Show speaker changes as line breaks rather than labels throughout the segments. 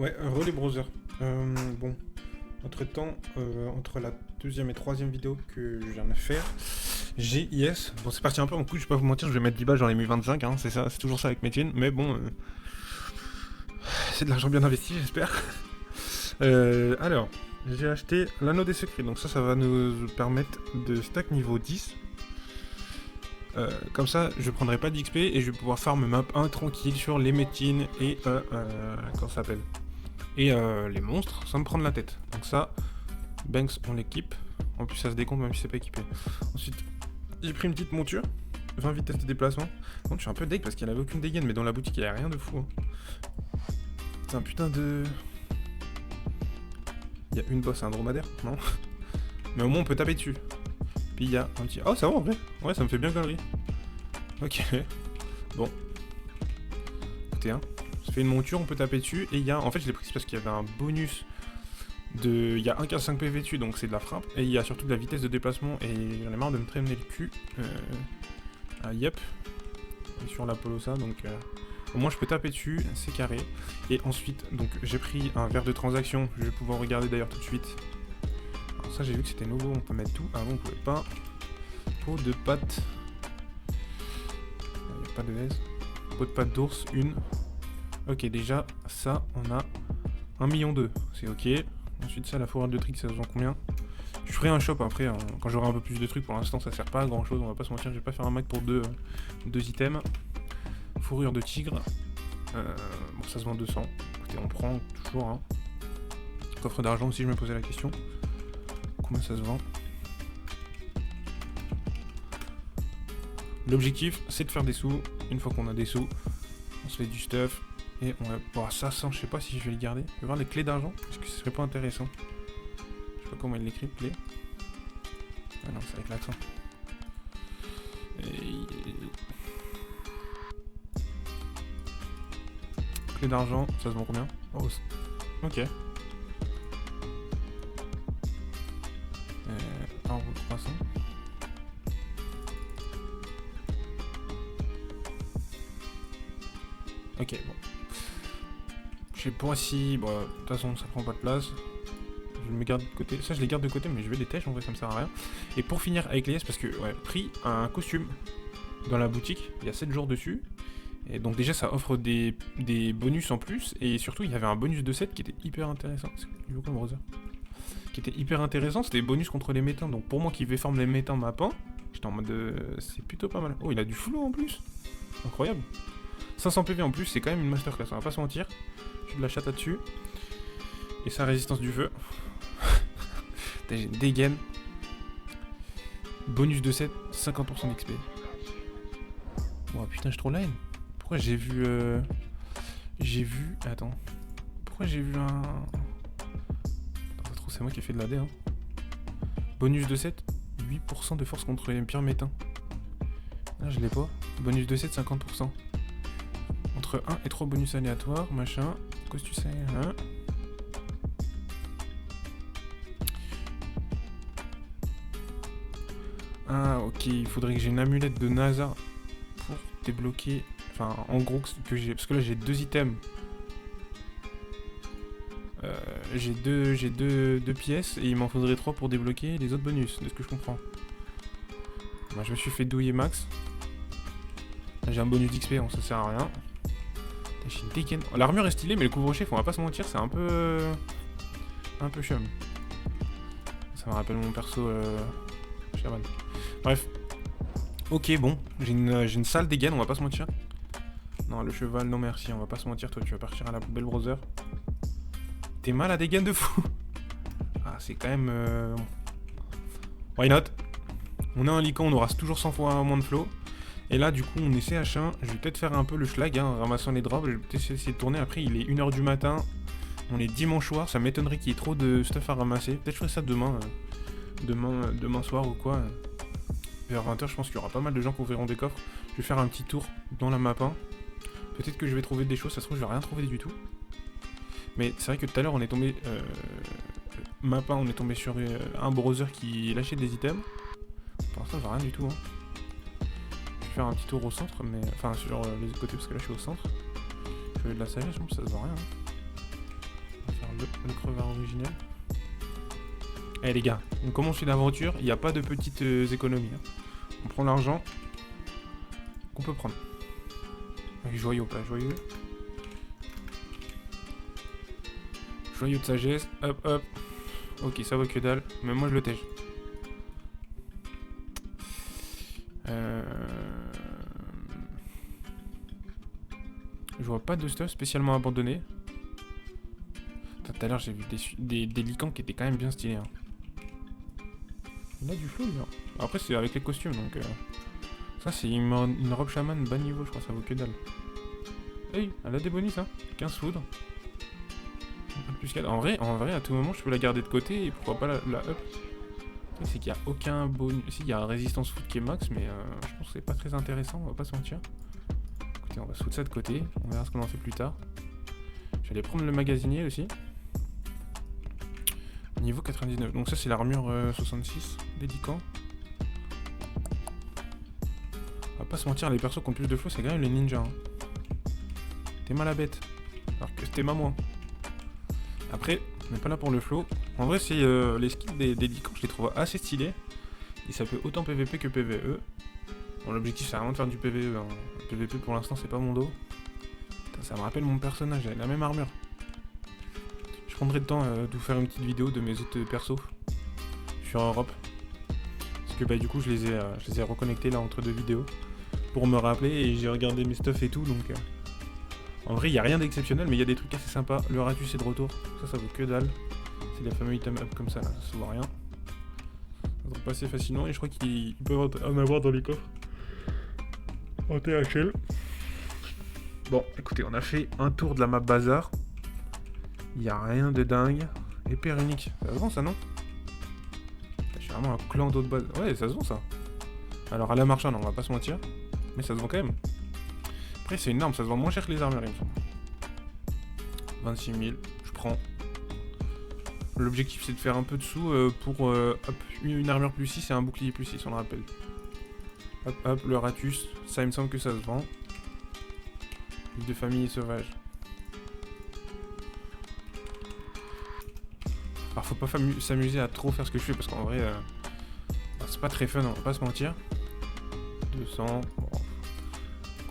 Ouais, relais browser. Bon, entre-temps, entre la deuxième et troisième vidéo que je viens de faire, j'ai IS. Bon, c'est parti un peu en couille, je vais pas vous mentir, je vais mettre 10 balles, j'en ai mis 25, hein, c'est ça, c'est toujours ça avec mes thunes, mais bon, c'est de l'argent bien investi, j'espère. Alors, j'ai acheté l'anneau des secrets, donc ça va nous permettre de stack niveau 10. Comme ça, je prendrai pas d'XP et je vais pouvoir farm map 1 tranquille sur les métines et comment ça s'appelle, et les monstres sans me prendre la tête. Donc ça, Banks on l'équipe. En plus ça se décompte même si c'est pas équipé. Ensuite, j'ai pris une petite monture, 20 vitesses de déplacement. Bon, je suis un peu deg parce qu'il n'y avait aucune dégaine, mais dans la boutique il n'y a rien de fou. Hein. C'est un putain de... Il y a une bosse, un dromadaire, non? Mais au moins on peut taper dessus. Puis il y a un petit... Oh ça va en vrai. Ouais, ça me fait bien connerie. Ok. Bon. Écoutez, hein. Ça fait une monture, on peut taper dessus. Et il y a... En fait je l'ai pris parce qu'il y avait un bonus de... Il y a 1,15 PV dessus, donc c'est de la frappe. Et il y a surtout de la vitesse de déplacement. Et j'en ai marre de me traîner le cul. Ah yep. Et sur la Polosa, donc... Au moins je peux taper dessus, c'est carré. Et ensuite, donc j'ai pris un verre de transaction. Je vais pouvoir regarder d'ailleurs tout de suite. Alors ça j'ai vu que c'était nouveau, on peut mettre tout. Avant on pouvait pas. Peau de pâte. Il n'y a pas de S. Peau de pâte d'ours, une. Ok, déjà ça on a 1,2 million. C'est ok. Ensuite ça, la fourrure de trick, ça se vend combien? Je ferai un shop après, hein, quand j'aurai un peu plus de trucs. Pour l'instant ça sert pas à grand chose, on va pas se mentir. Je vais pas faire un mac pour deux items. Fourrure de tigre. Bon, ça se vend 200. Écoutez, on prend toujours. Hein. Coffre d'argent aussi, je me posais la question. Combien ça se vend? L'objectif, c'est de faire des sous. Une fois qu'on a des sous, on se fait du stuff. Et on va... Bon, ça sent, je sais pas si je vais le garder. Je vais voir les clés d'argent. Est-ce que ce serait pas intéressant? Je sais pas comment il l'écrit, clé. Ah non, c'est avec l'accent. Clé d'argent, ça se vend combien? Oh, ok. 1,300€. Ok, bon. Je sais pas si... Bon, de toute façon, ça prend pas de place. Je me garde de côté. Ça, je les garde de côté, mais je vais les tèches, en vrai, ça me sert à rien. Et pour finir avec les S, parce que, ouais, pris un costume dans la boutique, il y a 7 jours dessus. Et donc déjà ça offre des bonus en plus, et surtout il y avait un bonus de 7 qui était hyper intéressant. Il veut quoi le browser? Qui était hyper intéressant, c'était bonus contre les métins. Donc pour moi qui vais former les métins mappant, j'étais en mode c'est plutôt pas mal. Oh, il a du flow en plus, incroyable. 500 PV en plus, c'est quand même une masterclass, on va pas se mentir. J'ai de la chatte là-dessus. Et sa résistance du feu. J'ai une dégaine. Bonus de 7, 50% d'XP. Oh putain, je trop la haine. Pourquoi j'ai vu... Attends. Pourquoi j'ai vu un... Attends, ça se trouve, c'est moi qui ai fait de l'AD, hein. Bonus de 7, 8% de force contre les pires métins. Ah, je l'ai pas. Bonus de 7, 50%. Entre 1 et 3 bonus aléatoires, machin. Qu'est-ce que tu sais, hein? Ah, ok, il faudrait que j'ai une amulette de NASA pour débloquer... Enfin, en gros, que j'ai... Parce que là, j'ai 2 items. J'ai deux pièces et il m'en faudrait 3 pour débloquer les autres bonus, de ce que je comprends. Moi, je me suis fait douiller max. Là, j'ai un bonus d'XP, bon, ça sert à rien. J'ai une dégaine. L'armure est stylée, mais le couvre-chef, on va pas se mentir, c'est un peu... un peu chum. Ça me rappelle mon perso... Shaman. Bref. Ok, bon, j'ai une sale dégaine, on va pas se mentir. Non, le cheval, non merci, on va pas se mentir, toi tu vas partir à la poubelle, brother. T'es mal à dégaine de fou. Ah, c'est quand même... Why not? On a un lican, on aura toujours 100 fois moins de flow. Et là, du coup, on est CH1. Je vais peut-être faire un peu le schlag, hein, en ramassant les drops. Je vais peut-être essayer de tourner. Après, il est 1h du matin. On est dimanche soir. Ça m'étonnerait qu'il y ait trop de stuff à ramasser. Peut-être je ferai ça demain. Demain soir ou quoi. Vers 20h, je pense qu'il y aura pas mal de gens qui ouvriront des coffres. Je vais faire un petit tour dans la map 1. Peut-être que je vais trouver des choses. Ça se trouve, je vais rien trouver du tout. Mais c'est vrai que tout à l'heure, on est tombé... map 1, on est tombé sur un browser qui lâchait des items. Pour l'instant, je vois rien du tout. Hein. Je vais faire un petit tour au centre, mais... Enfin, sur les côtés, parce que là, je suis au centre. Je fais de la sagesse, bon, ça se voit rien. Hein. le crevard originel. Eh les gars, on commence une aventure, il n'y a pas de petites économies. Hein. On prend l'argent qu'on peut prendre. Joyau, pas joyeux. Joyau de sagesse, hop hop. Ok, ça vaut que dalle, mais moi je le tège. Je vois pas de stuff spécialement abandonné. Tout à l'heure j'ai vu des licans qui étaient quand même bien stylés. Hein. Il a du flow, lui. Après c'est avec les costumes donc... Ça c'est une robe chaman bas niveau, je crois, ça vaut que dalle. Hey, elle a des bonus hein. 15 foudres. Plus qu'elle. En vrai, à tout moment je peux la garder de côté et pourquoi pas la up. C'est qu'il n'y a aucun bonus. Si, il y a résistance foot qui est max, mais je pense que c'est pas très intéressant, on va pas se mentir. Écoutez, on va se foutre ça de côté, on verra ce qu'on en fait plus tard. Je vais aller prendre le magasinier aussi. Niveau 99, donc ça c'est l'armure 66 délicant. On va pas se mentir, les persos qui ont plus de flow c'est quand même les ninjas. Hein. T'es mal à bête, alors que c'était moins. Après, on n'est pas là pour le flow. En vrai, c'est les skills des licans, je les trouve assez stylés. Et ça peut autant PVP que PVE. Bon, l'objectif c'est vraiment de faire du PVE. Hein. Le PVP pour l'instant c'est pas mon dos. Putain, ça me rappelle mon personnage, il a la même armure. Je prendrai le temps de vous faire une petite vidéo de mes autres persos sur Europe. Parce que bah du coup je les ai reconnectés là entre deux vidéos. Pour me rappeler et j'ai regardé mes stuff et tout donc... En vrai, il n'y a rien d'exceptionnel, mais il y a des trucs assez sympas. Le Ratus est de retour, ça vaut que dalle. C'est des fameux item up comme ça, là, ça se voit rien. Ça va passer facilement, et je crois qu'ils peuvent en avoir dans les coffres. En THL. Bon, écoutez, on a fait un tour de la map bazar. Il n'y a rien de dingue. Épée unique, ça se vend ça, non? J'ai vraiment un clan d'autres bases. Ouais, ça se vend ça. Alors à la marchande, on va pas se mentir, mais ça se vend quand même. Après, c'est une arme, ça se vend moins cher que les armures, il me semble. 26 000, je prends. L'objectif, c'est de faire un peu de sous pour hop, une armure plus 6 et un bouclier plus 6, on le rappelle. Hop, hop, le Ratus, ça, il me semble que ça se vend. Livre de famille sauvage. Alors, faut pas s'amuser à trop faire ce que je fais, parce qu'en vrai, c'est pas très fun, on va pas se mentir. 200, bon.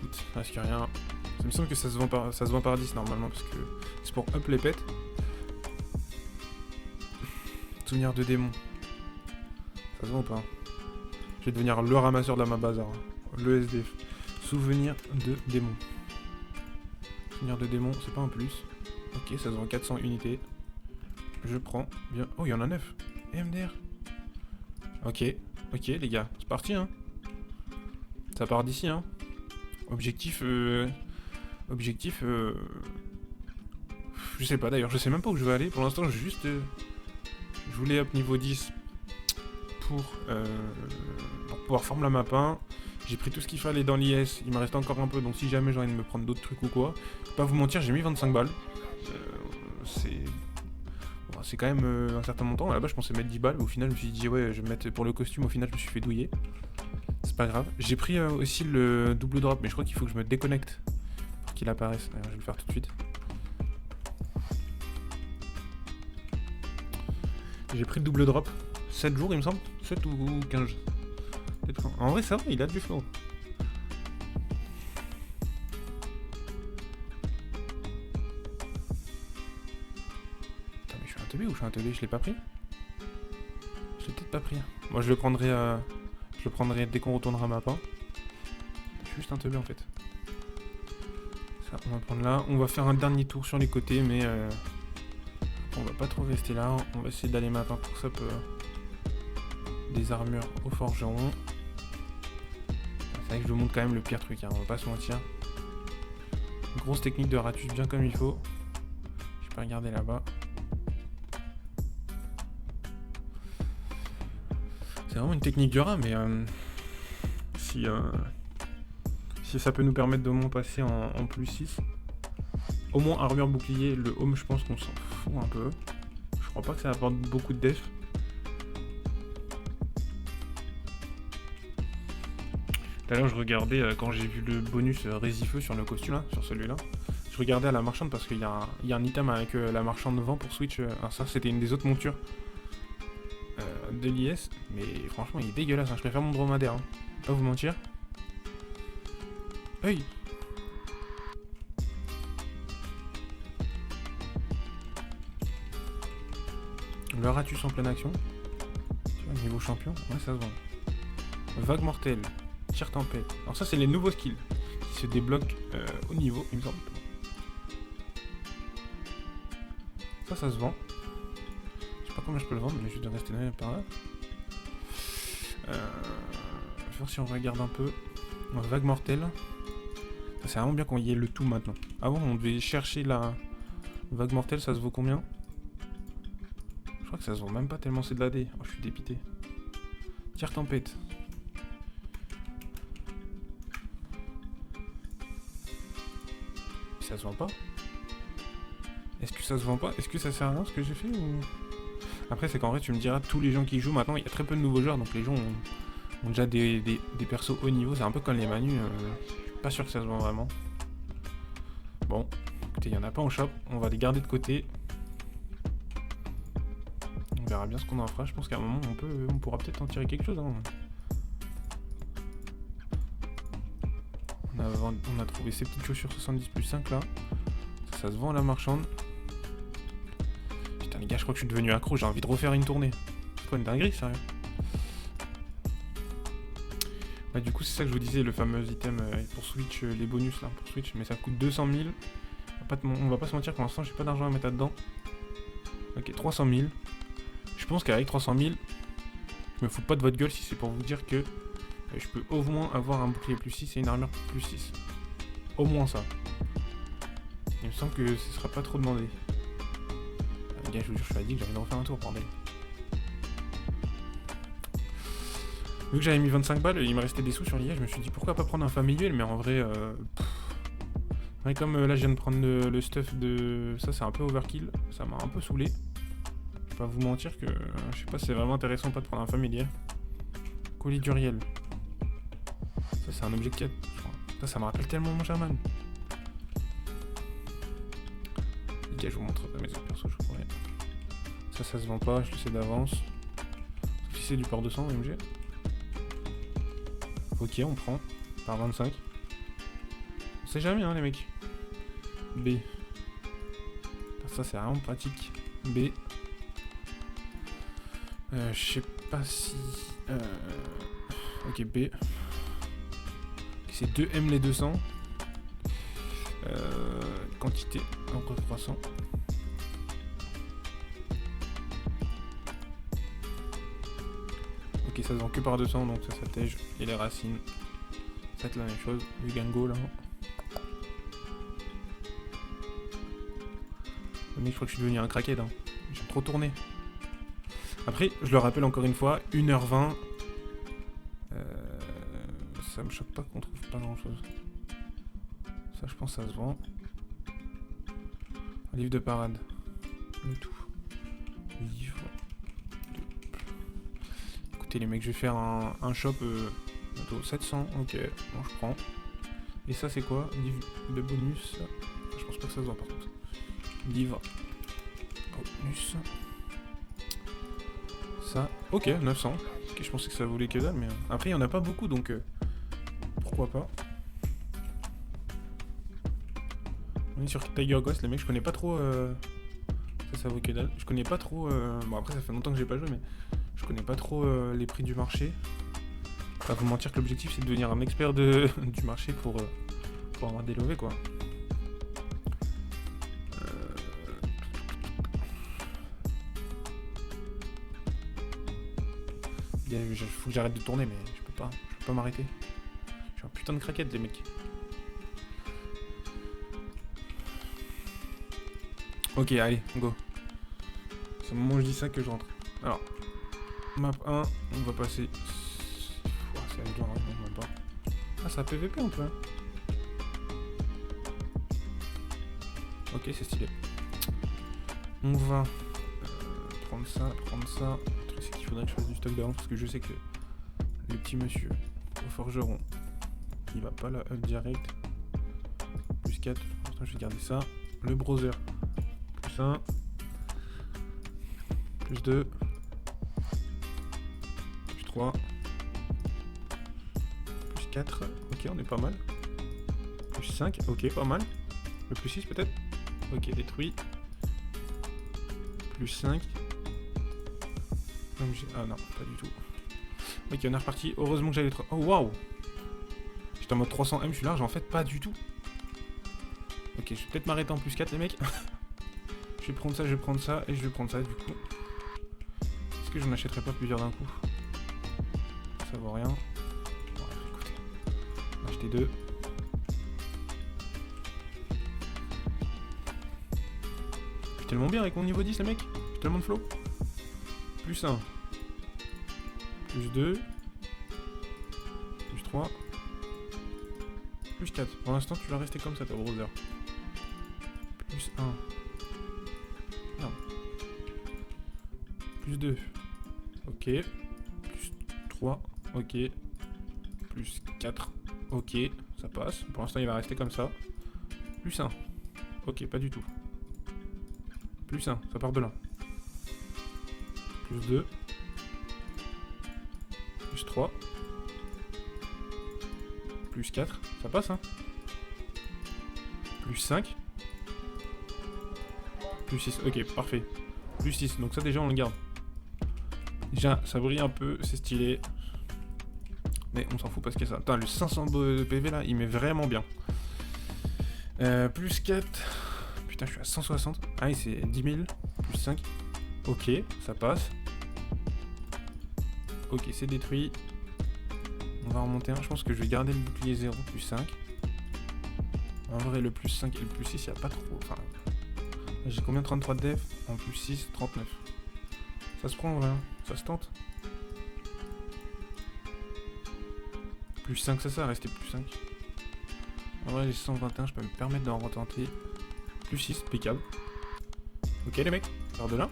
Écoute, presque rien. Ça me semble que ça se vend par 10 normalement parce que c'est pour up les pets. Souvenir de démon. Ça se vend ou pas? Je vais devenir le ramasseur de la map bazar. Le SDF. Souvenir de démon. Souvenir de démon, c'est pas un plus. Ok, ça se vend 400 unités. Je prends. Bien. Oh, il y en a 9. MDR. Ok, ok les gars, c'est parti hein. Ça part d'ici hein. Objectif, je sais pas d'ailleurs, je sais même pas où je vais aller. Pour l'instant, je voulais up niveau 10 pour pouvoir farm la map 1. J'ai pris tout ce qu'il fallait dans l'IS, il me reste encore un peu, donc si jamais j'ai envie de me prendre d'autres trucs ou quoi. Pas vous mentir, j'ai mis 25 balles. C'est quand même un certain montant. Là-bas, je pensais mettre 10 balles. Au final, je me suis dit, ouais, je vais mettre pour le costume. Au final, je me suis fait douiller. C'est pas grave. J'ai pris aussi le double drop, mais je crois qu'il faut que je me déconnecte pour qu'il apparaisse. Je vais le faire tout de suite. J'ai pris le double drop. 7 jours, il me semble. 7 ou 15. En vrai, ça va, il a du flow. Ou je suis un teubé, je l'ai pas pris? Je l'ai peut-être pas pris. Moi je le prendrai dès qu'on retournera à map 1. Je suis juste un teubé en fait. Ça, on va prendre là. On va faire un dernier tour sur les côtés, mais on va pas trop rester là. On va essayer d'aller map 1 pour ça peut des armures au forgeron. C'est vrai que je vous montre quand même le pire truc, hein, on va pas se mentir. Grosse technique de Ratus bien comme il faut. Je peux regarder là-bas. C'est vraiment une technique du rat, mais si ça peut nous permettre de moins passer en plus 6. Au moins armure bouclier, le home je pense qu'on s'en fout un peu. Je crois pas que ça apporte beaucoup de def. Tout à l'heure je regardais quand j'ai vu le bonus Résifeu sur le costume là, sur celui-là. Je regardais à la marchande parce qu'il y a un item avec la marchande vend pour Switch. Alors ça, c'était une des autres montures de l'IS. Mais franchement, il est dégueulasse. Hein. Je préfère mon dromadaire. Hein. Pas vous mentir. Hey. Le Ratus en pleine action. Tu vois, niveau champion. Ouais, ça se vend. Vague mortelle. Tir tempête. Alors ça, c'est les nouveaux skills qui se débloquent au niveau, il me semble. Ça se vend. Je sais pas combien je peux le vendre, mais je vais rester là par là. Je vais voir si on regarde un peu. Vague mortelle. C'est vraiment bien qu'on y ait le tout maintenant. Avant, on devait chercher la vague mortelle, ça se vaut combien? Je crois que ça se vend même pas tellement c'est de la D. Oh, je suis dépité. Tir tempête. Ça se vend pas? Est-ce que ça se vend pas? Est-ce que ça sert à rien ce que j'ai fait ou... Après c'est qu'en vrai tu me diras tous les gens qui jouent maintenant, il y a très peu de nouveaux joueurs donc les gens ont déjà des persos haut niveau, c'est un peu comme les manus, je suis pas sûr que ça se vend vraiment. Bon, écoutez, il y en a pas en shop, on va les garder de côté. On verra bien ce qu'on en fera, je pense qu'à un moment on pourra peut-être en tirer quelque chose. Hein. On a trouvé ces petites chaussures 70+5 là. Ça se vend à la marchande. Putain les gars, je crois que je suis devenu accro, j'ai envie de refaire une tournée. C'est quoi une dinguerie, sérieux? Ouais, du coup c'est ça que je vous disais, le fameux item pour Switch, les bonus là pour Switch, mais ça coûte 200 000. On va pas se mentir, pour l'instant j'ai pas d'argent à mettre là-dedans. Ok, 300 000. Je pense qu'avec 300 000, je me fous pas de votre gueule si c'est pour vous dire que je peux au moins avoir un bouclier plus 6 et une armure plus 6. Au moins ça. Il me semble que ce sera pas trop demandé. Ah, les gars, je vous jure, je suis addict, j'ai envie de refaire un tour, bordel. Vu que j'avais mis 25 balles, il me restait des sous sur l'IA, je me suis dit pourquoi pas prendre un familial, mais en vrai, ouais, comme là je viens de prendre le stuff de... Ça c'est un peu overkill, ça m'a un peu saoulé. Je vais pas vous mentir que je sais pas si c'est vraiment intéressant pas de prendre un familial. Colis d'Uriel. Ça c'est un objet 4, je crois. Ça me rappelle tellement mon chaman. Les gars, je vous montre mes autres persos, je crois. Ça se vend pas, je le sais d'avance. Sauf si c'est du port de sang, MG. Ok, on prend. Par 25. On sait jamais, hein, les mecs. B. Ça, c'est vraiment pratique. B. Je sais pas si... Ok, B. C'est 2M les 200. Quantité en croissant. Ok, ça se vend que par 200, donc ça s'attège. Et les racines, ça va être la même chose. Du gango là. Mais je crois que je suis devenu un crackhead. Hein. J'ai trop tourné. Après, je le rappelle encore une fois, 1h20. Ça me choque pas qu'on trouve pas grand chose. Ça, je pense, ça se vend. Un livre de parade. Le tout. Livre. Écoutez, les mecs, je vais faire un shop. Bientôt 700. Ok, bon, je prends. Et ça, c'est quoi? Livre de bonus. Je pense pas que ça se vend par contre. Livre. Bonus. Ça. Ok, 900. Ok, je pensais que ça voulait que dalle, mais après, il y en a pas beaucoup donc. Pourquoi pas. On est sur Tiger Ghost, les mecs, je connais pas trop. Ça vaut que dalle. Je connais pas trop. Bon, après, ça fait longtemps que j'ai pas joué, mais je connais pas trop les prix du marché. Pas vous mentir que l'objectif c'est de devenir un expert du marché pour avoir des lovés, quoi. Il faut que j'arrête de tourner, mais je peux pas m'arrêter. Je suis un putain de craquette, les mecs. Ok, allez, go. C'est au moment où je dis ça que je rentre. Alors, map 1, on va passer. Oh, c'est avec toi, non, même pas. Ah, ça a PVP un peu. Hein. Ok, c'est stylé. On va prendre ça. Le truc, c'est qu'il faudrait que je fasse du stock d'avance parce que je sais que le petit monsieur au forgeron, il va pas la up direct. Plus 4, l'instant, je vais garder ça. Le browser. Plus 1. Plus 2. Plus 3. Plus 4. Ok, on est pas mal. Plus 5. Ok, pas mal. Le plus 6 peut-être. Ok, détruit. Plus 5. Ah non, pas du tout. Ok, on est reparti. Heureusement que j'avais... Oh, waouh! J'étais en mode 300M, je suis large, en fait, pas du tout. Ok, je vais peut-être m'arrêter en plus 4, les mecs. Je vais prendre ça, je vais prendre ça, et je vais prendre ça, du coup. Est-ce que j'en achèterai pas plusieurs d'un coup? Ça vaut rien. Bon, écoutez. On va acheter 2. Je suis tellement bien avec mon niveau 10, les mecs. J'ai tellement de flow. Plus 1. Plus 2. Plus 3. Plus 4. Pour l'instant, tu vas rester comme ça, ta browser. Plus 1. Non. Plus 2. Ok. Plus 3. Ok. Plus 4. Ok. Ça passe. Pour l'instant, il va rester comme ça. Plus 1. Ok, pas du tout. Plus 1. Ça part de là. Plus 2. Plus 3. Plus 4. Ça passe, hein. Plus 5. Plus 6. Ok, parfait. Plus 6. Donc ça, déjà, on le garde. Déjà, ça brille un peu. C'est stylé. Mais on s'en fout parce que ça... Putain, le 500 de PV, là, il met vraiment bien. Plus 4. Putain, je suis à 160. Ah oui, c'est 10 000. Plus 5. Ok, ça passe. Ok, c'est détruit. On va remonter un. Je pense que je vais garder le bouclier 0, plus 5. En vrai, le plus 5 et le plus 6, il n'y a pas trop. Enfin, j'ai combien? 33 de def. En plus 6, 39. Ça se prend en vrai, hein. Ça se tente. Plus 5, ça rester plus 5. En vrai, j'ai 121, je peux me permettre d'en retenter. Plus 6, impeccable. Ok, les mecs, par de là.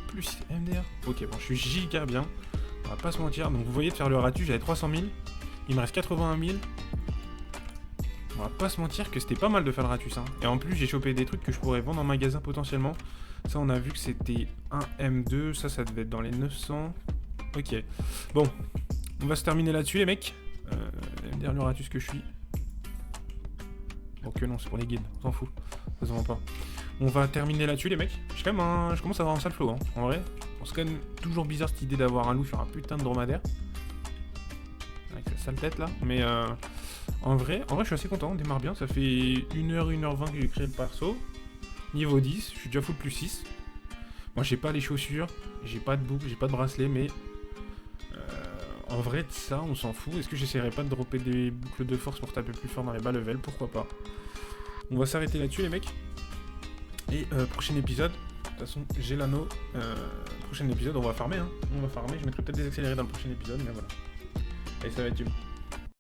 Plus 6 MDR. Ok, bon, je suis giga bien. On va pas se mentir. Donc, vous voyez, de faire le ratu, j'avais 300 000. Il me reste 81 000. On va pas se mentir que c'était pas mal de faire le ratus, hein. Et en plus, j'ai chopé des trucs que je pourrais vendre en magasin potentiellement. Ça, on a vu que c'était un M2. Ça devait être dans les 900. Ok. Bon, on va se terminer là-dessus, les mecs. MDR le ratus que je suis. Ok, non, c'est pour les guides. On s'en fout. Ça se vend pas. On va terminer là-dessus, les mecs. Je commence à avoir un sale flow, hein. En vrai, c'est quand même toujours bizarre cette idée d'avoir un loup sur un putain de dromadaire. Avec sa sale tête là. Mais en vrai, je suis assez content. On démarre bien. Ça fait 1h, 1h20 que j'ai créé le perso. Niveau 10. Je suis déjà full plus 6. Moi, j'ai pas les chaussures. J'ai pas de boucle. J'ai pas de bracelet. Mais en vrai, de ça, on s'en fout. Est-ce que j'essaierai pas de dropper des boucles de force pour taper plus fort dans les bas level? Pourquoi pas. On va s'arrêter là-dessus, les mecs. Et prochain épisode, de toute façon, j'ai l'anneau. Prochain épisode, on va farmer, hein. On va farmer. Je mettrai peut-être des accélérés dans le prochain épisode, mais voilà. Allez, ça va être une.